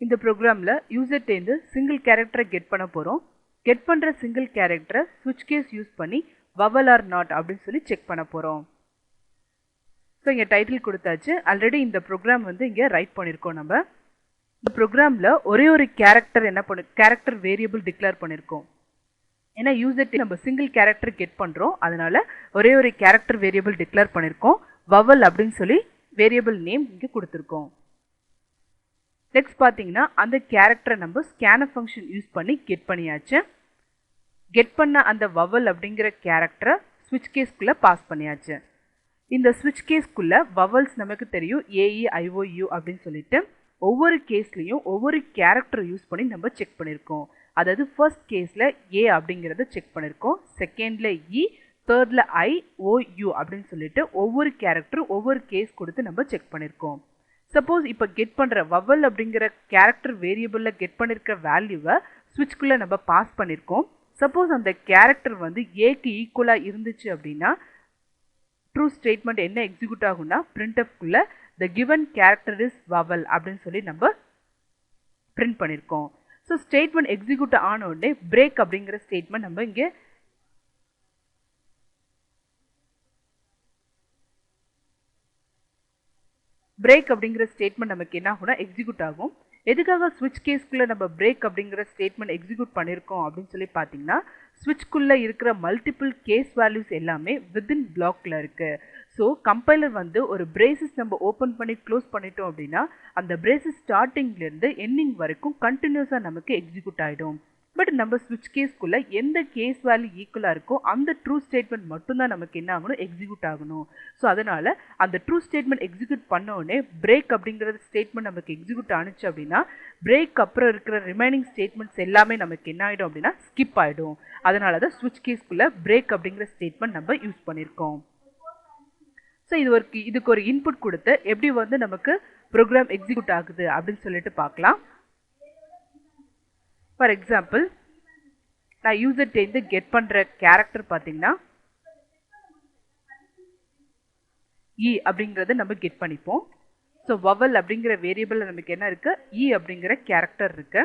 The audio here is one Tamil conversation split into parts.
இந்த ப்ரோக்ராமில் யூசர்டேந்து சிங்கிள் கேரக்டரை கெட் பண்ண போகிறோம். கெட் பண்ணுற சிங்கிள் கேரக்டரை ஸ்விட்ச் கேஸ் யூஸ் பண்ணி வவல் ஆர் நாட் அப்படின்னு சொல்லி செக் பண்ண போகிறோம். ஸோ இங்கே டைட்டில் கொடுத்தாச்சு. ஆல்ரெடி இந்த ப்ரோக்ராம் வந்து இங்கே ரைட் பண்ணியிருக்கோம். நம்ம இந்த ப்ரோக்ராமில் ஒரே ஒரு கேரக்டர் கேரக்டர் வேரியபிள் டிக்ளேர் பண்ணியிருக்கோம். ஏன்னா யூசர்டே நம்ம சிங்கிள் கேரக்டர் கெட் பண்ணுறோம், அதனால ஒரே ஒரு கேரக்டர் வேரியபிள் டிக்ளேர் பண்ணியிருக்கோம். வவல் அப்படின்னு சொல்லி வேரியபிள் நேம் இங்கே கொடுத்துருக்கோம். நெக்ஸ்ட் பார்த்தீங்கன்னா அந்த கேரக்டரை நம்ம ஸ்கேனர் ஃபங்க்ஷன் யூஸ் பண்ணி கெட் பண்ணியாச்சு. கெட் பண்ண அந்த வவல் அப்படிங்கிற கேரக்டரை ஸ்விட்ச் கேஸ்க்குள்ளே பாஸ் பண்ணியாச்சு. இந்த ஸ்விட்ச் கேஸ்க்குள்ளே வவல்ஸ் நமக்கு தெரியும் ஏஇ ஐஓயு அப்படின்னு சொல்லிட்டு ஒவ்வொரு கேஸ்லையும் ஒவ்வொரு கேரக்டரை யூஸ் பண்ணி நம்ம செக் பண்ணியிருக்கோம். அதாவது ஃபர்ஸ்ட் கேஸில் ஏ அப்படிங்கிறத செக் பண்ணியிருக்கோம், செகண்டில் இ, தேர்டில் ஐ ஓயு அப்படின்னு சொல்லிட்டு ஒவ்வொரு கேரக்டரும் ஒவ்வொரு கேஸ் கொடுத்து நம்ம செக் பண்ணியிருக்கோம். சப்போஸ் இப்போ கெட் பண்ணுற வவல் அப்படிங்கிற கேரக்டர் வேரியபிளில் கெட் பண்ணியிருக்க வேல்யூவை ஸ்விட்ச்குள்ளே நம்ம பாஸ் பண்ணியிருக்கோம். சப்போஸ் அந்த கேரக்டர் வந்து ஏக்கு ஈக்குவலாக இருந்துச்சு அப்படின்னா ட்ரூ ஸ்டேட்மெண்ட் என்ன எக்ஸிக்யூட் ஆகும்னா printfக்குள்ளே the given character is vowel அப்படின்னு சொல்லி நம்ம பிரிண்ட் பண்ணியிருக்கோம். ஸோ ஸ்டேட்மெண்ட் எக்ஸிக்யூட் ஆன உடனே பிரேக் அப்படிங்கிற ஸ்டேட்மெண்ட் நம்ம இங்கே பிரேக் அப்படிங்கிற ஸ்டேட்மெண்ட் நமக்கு என்ன ஆகும்னா எக்ஸிக்யூட் ஆகும். எதுக்காக ஸ்விட்ச் கேஸ்க்குள்ளே நம்ம பிரேக் அப்படிங்கிற ஸ்டேட்மெண்ட் எக்ஸிக்யூட் பண்ணியிருக்கோம் அப்படின்னு சொல்லி பார்த்தீங்கன்னா ஸ்விட்ச்குள்ளே இருக்கிற மல்டிபிள் கேஸ் வேல்யூஸ் எல்லாமே வித்தின் பிளாக்ல இருக்கு. ஸோ கம்பைலர் வந்து ஒரு பிரேசஸ் நம்ம ஓப்பன் பண்ணி க்ளோஸ் பண்ணிட்டோம் அப்படின்னா அந்த பிரேசஸ் ஸ்டார்டிங்லேருந்து எண்டிங் வரைக்கும் கண்டினியூஸாக நமக்கு எக்ஸிக்யூட் ஆகிடும். பட் நம்ம ஸ்விட்ச் கேஸ்க்குள்ளே எந்த கேஸ் வேல்யூ ஈக்குவலாக இருக்கோ அந்த ட்ரூ ஸ்டேட்மெண்ட் மட்டும்தான் நமக்கு என்ன ஆகணும் எக்ஸிக்யூட் ஆகணும். ஸோ அதனால் அந்த ட்ரூ ஸ்டேட்மெண்ட் எக்ஸிக்யூட் பண்ண உடனே பிரேக் அப்படிங்கிற ஸ்டேட்மெண்ட் நமக்கு எக்ஸிக்யூட் ஆனிச்சு அப்படின்னா பிரேக் அப்புறம் இருக்கிற ரிமைனிங் ஸ்டேட்மெண்ட்ஸ் எல்லாமே நமக்கு என்ன ஆகிடும் அப்படின்னா ஸ்கிப் ஆகிடும். அதனால தான் ஸ்விட்ச் கேஸ்க்குள்ளே பிரேக் அப்படிங்கிற ஸ்டேட்மெண்ட் நம்ம யூஸ் பண்ணியிருக்கோம். ஸோ இதுக்கு ஒரு இன்புட் கொடுத்து எப்படி வந்து நமக்கு ப்ரோக்ராம் எக்ஸிக்யூட் ஆகுது அப்படின்னு சொல்லிட்டு பார்க்கலாம். ஃபார் எக்ஸாம்பிள் நான் யூசர்டேந்து கெட் பண்ணுற கேரக்டர் பார்த்தீங்கன்னா இ அப்படிங்கிறத நம்ம கெட் பண்ணிப்போம். ஸோ வவல் அப்படிங்கிற வேரியபிள் நமக்கு என்ன இருக்கு இ அப்படிங்கிற கேரக்டர் இருக்கு.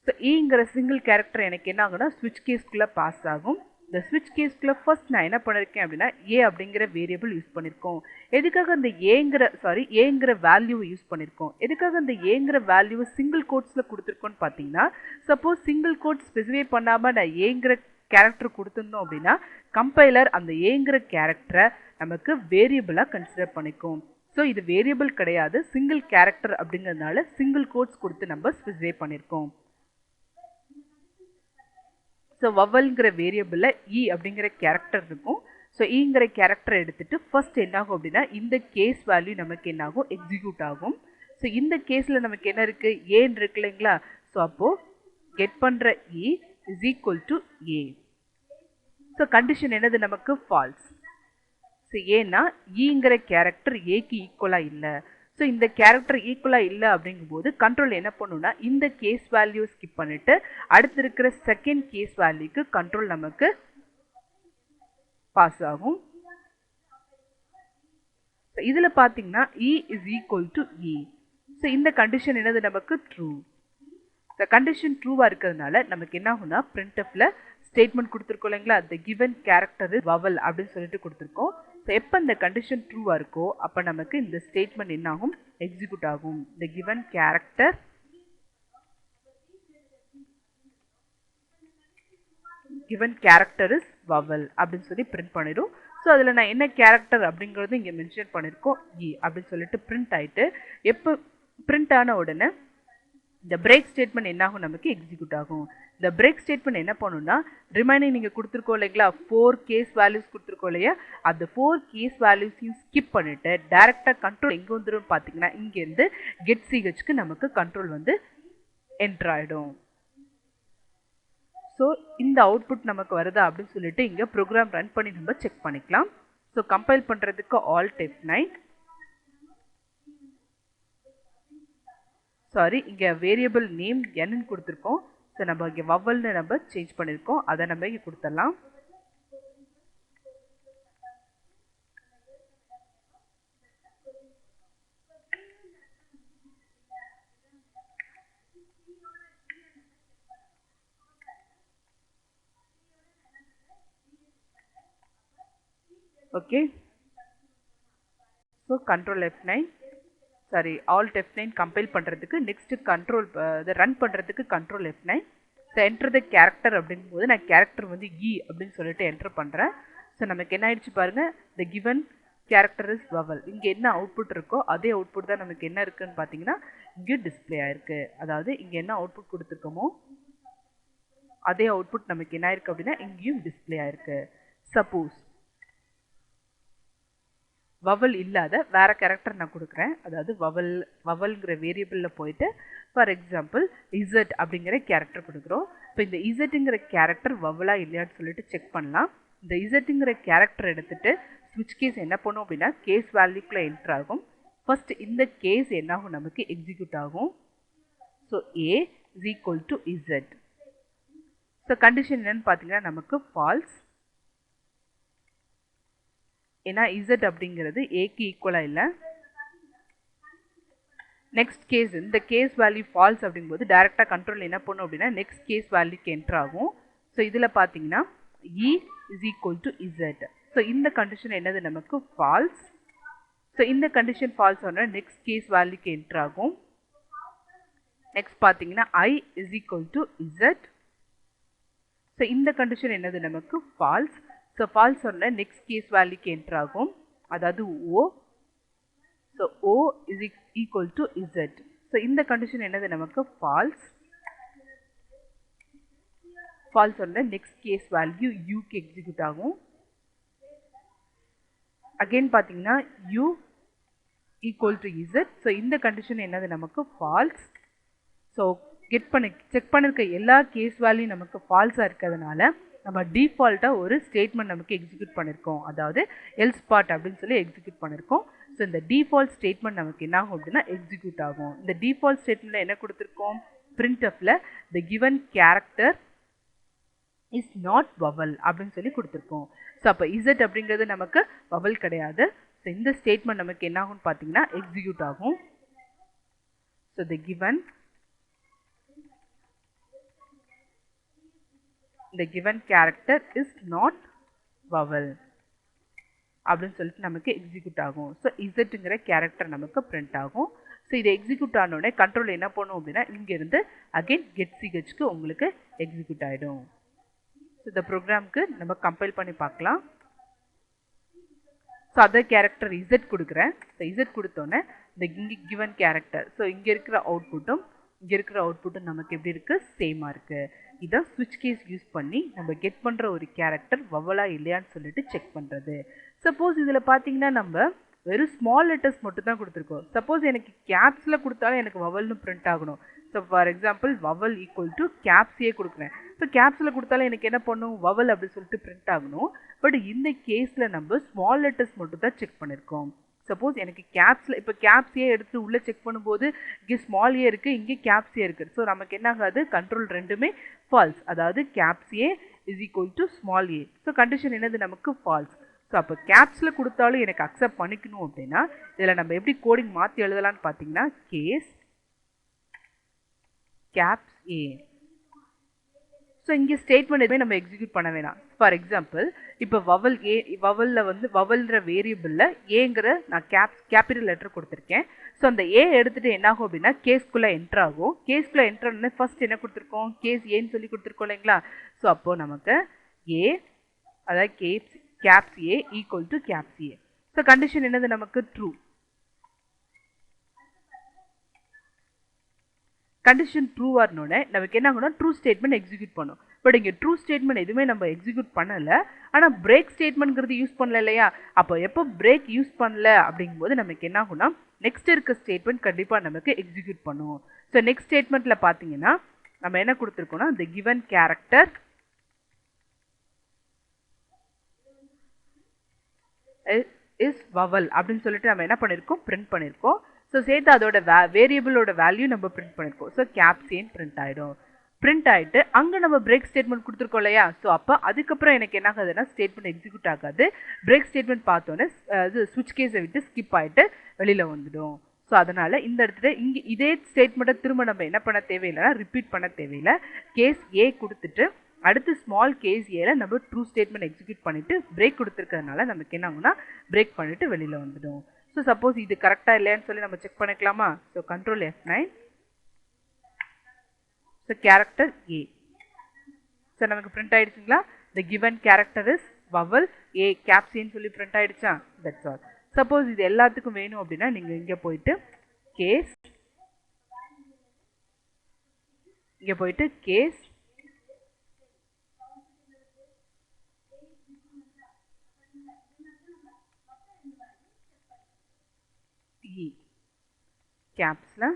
ஸோ இங்கிற சிங்கிள் கேரக்டர் எனக்கு என்ன ஆகும்னா ஸ்விட்ச் கேஸ்க்குள்ளே பாஸ் ஆகும். இந்த ஸ்விட்ச் கேஸ்க்குள்ளே ஃபர்ஸ்ட் நான் என்ன பண்ணியிருக்கேன் அப்படின்னா ஏ அப்படிங்கிற வேரியபிள் யூஸ் பண்ணியிருக்கோம். எதுக்காக அந்த ஏங்கிற வேல்யூவை யூஸ் பண்ணியிருக்கோம், எதுக்காக அந்த ஏங்கிற வேல்யூவை சிங்கிள் கோட்ஸில் கொடுத்துருக்கோன்னு பார்த்தீங்கன்னா சப்போஸ் சிங்கிள் கோட் ஸ்பெசிஃபை பண்ணாமல் நான் ஏங்கிற கேரக்டர் கொடுத்துருந்தோம் அப்படின்னா கம்பைலர் அந்த ஏங்கிற கேரக்டரை நமக்கு வேரியபிளாக கன்சிடர் பண்ணிக்கும். ஸோ இது வேரியபிள் கிடையாது, சிங்கிள் கேரக்டர் அப்படிங்கிறதுனால சிங்கிள் கோட்ஸ் கொடுத்து நம்ம ஸ்பெசிஃபை பண்ணியிருக்கோம். ஸோ வவல்ங்கிற வேரியபிளில் இ அப்படிங்கிற கேரக்டர் இருக்கும். ஸோ இங்கிற கேரக்டரை எடுத்துட்டு ஃபர்ஸ்ட் என்ன ஆகும் அப்படின்னா இந்த கேஸ் வேல்யூ நமக்கு என்ன ஆகும் எக்ஸிக்யூட் ஆகும். ஸோ இந்த கேஸில் நமக்கு என்ன இருக்குது ஏன்னு இருக்கு இல்லைங்களா. ஸோ அப்போது கெட் பண்ணுற E is equal to A. So condition என்னது நமக்கு ஃபால்ஸ். ஸோ ஏன்னா இங்கிற கேரக்டர் ஏக்கு ஈக்குவலாக இல்லை. ஸோ இந்த கேரக்டர் ஈக்குவலாக இல்லை அப்படிங்கும்போது கண்ட்ரோல் என்ன பண்ணுன்னா இந்த கேஸ் வேல்யூ ஸ்கிப் பண்ணிவிட்டு அடுத்து இருக்கிற செகண்ட் கேஸ் வேல்யூக்கு கண்ட்ரோல் நமக்கு பாஸ் ஆகும். இதில் பார்த்தீங்கன்னா E is equal to E. So இந்த கண்டிஷன் என்னது நமக்கு ட்ரூ. இந்த கண்டிஷன் ட்ரூவாக இருக்கிறதுனால நமக்கு என்ன ஆகும்னா printfல ஸ்டேட்மெண்ட் கொடுத்துருக்கோம் இல்லைங்களா the given character is vowel அப்படின்னு சொல்லிட்டு கொடுத்துருக்கோம். ஸோ எப்போ இந்த கண்டிஷன் ட்ரூவாக இருக்கோ அப்போ நமக்கு இந்த ஸ்டேட்மெண்ட் என்ன ஆகும் எக்ஸிக்யூட் ஆகும். the given character is vowel அப்படின்னு சொல்லி பிரிண்ட் பண்ணிடும். ஸோ அதில் நான் என்ன கேரக்டர் அப்படிங்கிறது இங்கே மென்ஷன் பண்ணியிருக்கோம் இ அப்படின்னு சொல்லிட்டு பிரிண்ட் ஆகிட்டு எப்போ பிரிண்ட் ஆன உடனே இந்த பிரேக் ஸ்டேட்மெண்ட் என்ன ஆகும் நமக்கு எக்ஸிக்யூட் ஆகும். இந்த பிரேக் ஸ்டேட்மெண்ட் என்ன பண்ணுன்னா ரிமைனிங் நீங்கள் கொடுத்துருக்கோம் இல்லைங்களா 4 கேஸ் வேல்யூஸ் கொடுத்துருக்கோம் இல்லையா அந்த 4 கேஸ் வேல்யூஸையும் ஸ்கிப் பண்ணிவிட்டு டேரெக்டாக கண்ட்ரோல் எங்கே வந்துடும் பார்த்தீங்கன்னா இங்கேருந்து கெட் சிஹெச்க்கு நமக்கு கண்ட்ரோல் வந்து என்டர் ஆகிடும். ஸோ இந்த அவுட்புட் நமக்கு வருதா அப்படின்னு சொல்லிட்டு இங்கே ப்ரோக்ராம் ரன் பண்ணி நம்ம செக் பண்ணிக்கலாம். ஸோ கம்பைல் பண்ணுறதுக்கு Alt F9. சாரி இங்கே வேரியபிள் நேம் என்னன்னு கொடுத்துருக்கோம். ஸோ நம்ம இங்கே வவல்னு நம்ம சேஞ்ச் பண்ணியிருக்கோம், அதை நம்ம இங்கே கொடுத்துடலாம். Okay. So control F9 sorry alt F9 compile பண்ணுறதுக்கு நெக்ஸ்ட்டு கண்ட்ரோல் இதை ரன் பண்ணுறதுக்கு control F9. So enter the character அப்படிங்கும்போது நான் கேரக்டர் வந்து இ அப்படின்னு சொல்லிட்டு என்டர் பண்ணுறேன். ஸோ நமக்கு என்ன ஆயிடுச்சு பாருங்கள், த கிவன் கேரக்டர் இஸ் வவல். இங்கே என்ன அவுட்புட் இருக்கோ அதே அவுட்புட் தான் நமக்கு என்ன இருக்குன்னு பார்த்தீங்கன்னா இங்கே டிஸ்பிளே ஆயிருக்கு. அதாவது இங்கே என்ன அவுட்புட் கொடுத்துருக்கோமோ அதே அவுட்புட் நமக்கு என்ன ஆயிருக்கு அப்படின்னா இங்கேயும் டிஸ்பிளே ஆயிருக்கு. சப்போஸ் வவல் இல்லாத வேற கேரக்டர் நான் கொடுக்குறேன். அதாவது வவல்ங்கிற வேரியபிளில் போயிட்டு ஃபார் எக்ஸாம்பிள் இசட் அப்படிங்கிற கேரக்டர் கொடுக்குறோம். இப்போ இந்த இசட்டுங்கிற கேரக்டர் வவலா இல்லையான்னு சொல்லிட்டு செக் பண்ணலாம். இந்த இசட்டுங்கிற கேரக்டர் எடுத்துட்டு ஸ்விட்ச் கேஸ் என்ன பண்ணும் அப்படின்னா கேஸ் வேல்யூக்குள்ளே என்டர் ஆகும். ஃபர்ஸ்ட் இந்த கேஸ் என்ன ஆகும், நமக்கு எக்ஸிக்யூட் ஆகும். So A is equal to Z. So condition என்னன்னு பார்த்தீங்கன்னா நமக்கு ஃபால்ஸ். ஏன்னா இசட் அப்படிங்கிறது ஏக்கு ஈக்குவலாக இல்லை. நெக்ஸ்ட் கேஸ் இந்த கேஸ் வேல்யூ ஃபால்ஸ் அப்படிங்கும்போது டைரெக்டாக கண்ட்ரோல் என்ன பண்ணும் அப்படின்னா நெக்ஸ்ட் கேஸ் வேல்யூக்கு என்டர் ஆகும். ஸோ இதில் பார்த்தீங்கன்னா E is equal to Z. So இந்த கண்டிஷன் என்னது நமக்கு ஃபால்ஸ். ஸோ இந்த கண்டிஷன் ஃபால்ஸ் ஆனால் நெக்ஸ்ட் கேஸ் வேல்யூக்கு என்டர் ஆகும். நெக்ஸ்ட் பார்த்தீங்கன்னா I is equal to Z. So இந்த கண்டிஷன் என்னது நமக்கு ஃபால்ஸ். ஸோ ஃபால்ஸ் சொன்ன நெக்ஸ்ட் கேஸ் வேல்யூக்கு என்டர் ஆகும், அதாவது O. So O is equal to Z. So இந்த கண்டிஷன் என்னது நமக்கு ஃபால்ஸ். ஃபால்ஸ் சொன்ன நெக்ஸ்ட் கேஸ் வேல்யூ யூக்கு எக்ஸிக்யூட் ஆகும். அகெயின் பார்த்தீங்கன்னா you equal to Z. So இந்த கண்டிஷன் என்னது நமக்கு ஃபால்ஸ். ஸோ செக் பண்ணிருக்க எல்லா கேஸ் வேல்யூ நமக்கு ஃபால்ஸாக இருக்கிறதுனால நம்ம டிஃபால்ட்டாக ஒரு ஸ்டேட்மெண்ட் நமக்கு எக்ஸிக்யூட் பண்ணியிருக்கோம். அதாவது எல்ஸ் பார்ட் அப்படின்னு சொல்லி எக்ஸிக்யூட் பண்ணியிருக்கோம். ஸோ இந்த டிஃபால்ட் ஸ்டேட்மெண்ட் நமக்கு என்ன ஆகும் அப்படின்னா எக்ஸிக்யூட் ஆகும். இந்த டிஃபால்ட் ஸ்டேட்மெண்ட்டில் என்ன கொடுத்துருக்கோம், printfல the given character is not vowel அப்படின்னு சொல்லி கொடுத்துருக்கோம். ஸோ அப்போ இசட் அப்படிங்கிறது நமக்கு வவல் கிடையாது. ஸோ இந்த ஸ்டேட்மெண்ட் நமக்கு என்ன ஆகும்னு பார்த்தீங்கன்னா எக்ஸிக்யூட் ஆகும். So the given character is not vowel அப்படின்னு சொல்லிட்டு நமக்கு எக்ஸிக்யூட் ஆகும். ஸோ இசட்டுங்கிற கேரக்டர் நமக்கு பிரிண்ட் ஆகும். ஸோ இதை எக்ஸிக்யூட் ஆனோடனே கண்ட்ரோல் என்ன பண்ணும் அப்படின்னா இங்கேருந்து அகெயின் getCHக்கு உங்களுக்கு எக்ஸிக்யூட் ஆகிடும். ஸோ இந்த ப்ரோக்ராமுக்கு நம்ம கம்பைல் பண்ணி பார்க்கலாம். ஸோ அதர் கேரக்டர் இசட் கொடுக்குறேன். ஸோ இசட் கொடுத்தோன்னே இந்த இங்கே கிவன் கேரக்டர், ஸோ இங்கே இருக்கிற அவுட்புட்டும் இங்கே இருக்கிற அவுட்புட்டும் நமக்கு எப்படி இருக்குது, சேமாக இருக்குது. இதை ஸ்விட்ச் கேஸ் யூஸ் பண்ணி நம்ம கெட் பண்ணுற ஒரு கேரக்டர் வவலா இல்லையான்னு சொல்லிட்டு செக் பண்ணுறது. சப்போஸ் இதில் பார்த்தீங்கன்னா நம்ம வெறும் ஸ்மால் லெட்டர்ஸ் மட்டும் தான் கொடுத்துருக்கோம். சப்போஸ் எனக்கு கேப்ஸில் கொடுத்தாலும் எனக்கு வவல்னு பிரிண்ட் ஆகணும். So for example vowel equal to கேப்ஸே கொடுக்குறேன். ஸோ கேப்ஸில் கொடுத்தாலும் எனக்கு என்ன பண்ணும், வவல் அப்படி சொல்லிட்டு பிரிண்ட் ஆகணும். பட் இந்த கேஸில் நம்ம ஸ்மால் லெட்டர்ஸ் மட்டும் தான் செக் பண்ணியிருக்கோம். சப்போஸ் எனக்கு கேப்ஸில் இப்போ கேப்ஸே எடுத்து உள்ளே செக் பண்ணும்போது இங்கே ஸ்மால் ஏ இருக்குது, இங்கே கேப்ஸே இருக்குது. ஸோ நமக்கு என்ன ஆகாது, கண்ட்ரோல் ரெண்டுமே ஃபால்ஸ். அதாவது கேப்ஸே is equal to small a. So condition என்னது நமக்கு ஃபால்ஸ். ஸோ அப்போ கேப்ஸில் கொடுத்தாலும் எனக்கு அக்செப்ட் பண்ணிக்கணும் அப்படின்னா இதில் நம்ம எப்படி கோடிங் மாற்றி எழுதலான்னு பார்த்தீங்கன்னா கேஸ் கேப்ஸ் ஏ. ஸோ இங்கே ஸ்டேட்மெண்ட் எதுவுமே நம்ம எக்ஸிக்யூட் பண்ண வேணாம். ஃபார் எக்ஸாம்பிள் இப்போ வவல் ஏ, வவலில் வந்து வவல்ன்ற வேரியபிளில் ஏங்கிற நான் கேபிட்டல் லெட்டர் கொடுத்துருக்கேன். ஸோ அந்த ஏ எடுத்துகிட்டு என்ன ஆகும் அப்படின்னா கேஸ்குள்ளே என்ட்ரு ஆகும். கேஸ்குள்ளே என்ட்ரு ஆனே ஃபர்ஸ்ட் என்ன கொடுத்துருக்கோம், கேஸ் ஏன்னு சொல்லி கொடுத்துருக்கோம் இல்லைங்களா. ஸோ அப்போது நமக்கு ஏ அதாவது caps A equal to caps A. So condition என்னது நமக்கு ட்ரூ. கண்டிஷன் ட்ரூவாக இருந்தோடனே நமக்கு என்ன ஆகணும், ட்ரூ ஸ்டேட்மெண்ட் எக்ஸிக்யூட் பண்ணும். பட் இங்கே ட்ரூ ஸ்டேட்மெண்ட் எதுவுமே நம்ம எக்ஸிக்யூட் பண்ணலை, ஆனால் பிரேக் ஸ்டேட்மெண்ட்ங்கிறது யூஸ் பண்ணல இல்லையா. அப்போ எப்போ பிரேக் யூஸ் பண்ணல அப்படிங்கும்போது நமக்கு என்ன ஆகும்னா நெக்ஸ்ட் இருக்க ஸ்டேட்மெண்ட் கண்டிப்பாக நமக்கு எக்ஸிக்யூட் பண்ணும். ஸோ நெக்ஸ்ட் ஸ்டேட்மெண்ட்டில் பார்த்தீங்கன்னா நம்ம என்ன கொடுத்துருக்கோம்னா the given character is vowel அப்படின்னு சொல்லிட்டு நம்ம என்ன பண்ணியிருக்கோம், பிரிண்ட் பண்ணியிருக்கோம். ஸோ சேர்த்து அதோட வேரியபிளோட வேல்யூ நம்ம பிரிண்ட் பண்ணியிருக்கோம். ஸோ கேப்ஸேன்னு பிரிண்ட் ஆகிடும். பிரிண்ட் ஆகிட்டு அங்கே நம்ம பிரேக் ஸ்டேட்மெண்ட் கொடுத்துருக்கோம் இல்லையா. ஸோ அப்போ அதுக்கப்புறம் எனக்கு என்ன ஆகுதுன்னா ஸ்டேட்மெண்ட் எக்ஸிக்யூட் ஆகாது. பிரேக் ஸ்டேட்மெண்ட் பார்த்தோன்னே இது ஸ்விட்ச் கேஸை விட்டு ஸ்கிப் ஆகிட்டு வெளியில் வந்துடும். ஸோ அதனால் இந்த இடத்துல இங்கே இதே ஸ்டேட்மெண்ட்டை திரும்ப நம்ம என்ன பண்ண தேவையில்லைன்னா ரிப்பீட் பண்ண தேவையில்லை. கேஸ் ஏ கொடுத்துட்டு அடுத்து ஸ்மால் கேஸ் ஏல நம்ம ட்ரூ ஸ்டேட்மெண்ட் எக்ஸிக்யூட் பண்ணிவிட்டு பிரேக் கொடுத்துருக்கறதுனால நமக்கு என்ன ஆகும்னா பிரேக் பண்ணிவிட்டு வெளியில் வந்துடும். ஸோ சப்போஸ் இது கரெக்டாக இல்லையான்னு சொல்லி நம்ம செக் பண்ணிக்கலாமா? So control F9. So character A. So நமக்கு பிரிண்ட் ஆகிடுச்சுங்களா? The given character is vowel A கேப்சின்னு சொல்லி பிரிண்ட் ஆகிடுச்சா? That's all. சப்போஸ் இது எல்லாத்துக்கும் வேணும் அப்படின்னா நீங்கள் இங்கே போயிட்டு கேஸ் கேப்ஸில்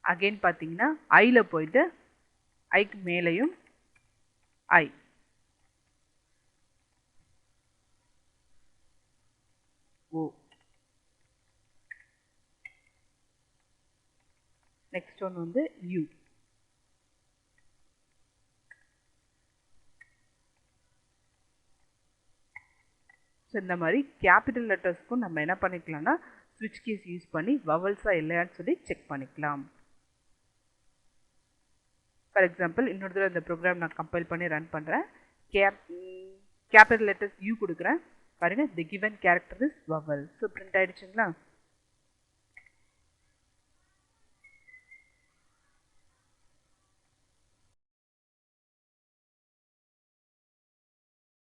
அகெயின் பார்த்தீங்கன்னா ஐயில் போயிட்டு ஐக்கு மேலேயும் ஐ ஓ. நெக்ஸ்ட் ஒன் வந்து யூ. ஸோ இந்த மாதிரி கேபிட்டல் லெட்டர்ஸ்க்கும் நம்ம என்ன பண்ணிக்கலாம்னா ஸ்விட்ச் கேஸ் யூஸ் பண்ணி வவல்ஸா இல்லையான்னு சொல்லி செக் பண்ணிக்கலாம். ஃபார் எக்ஸாம்பிள் இன்னொரு தடவை இந்த ப்ரோக்ராம் நான் கம்பைல் பண்ணி ரன் பண்ணுறேன். கேபிட்டல் லெட்டர்ஸ் யூ கொடுக்குறேன். பாருங்கள், the given character is vowel. So print ஆகிடுச்சுங்களா?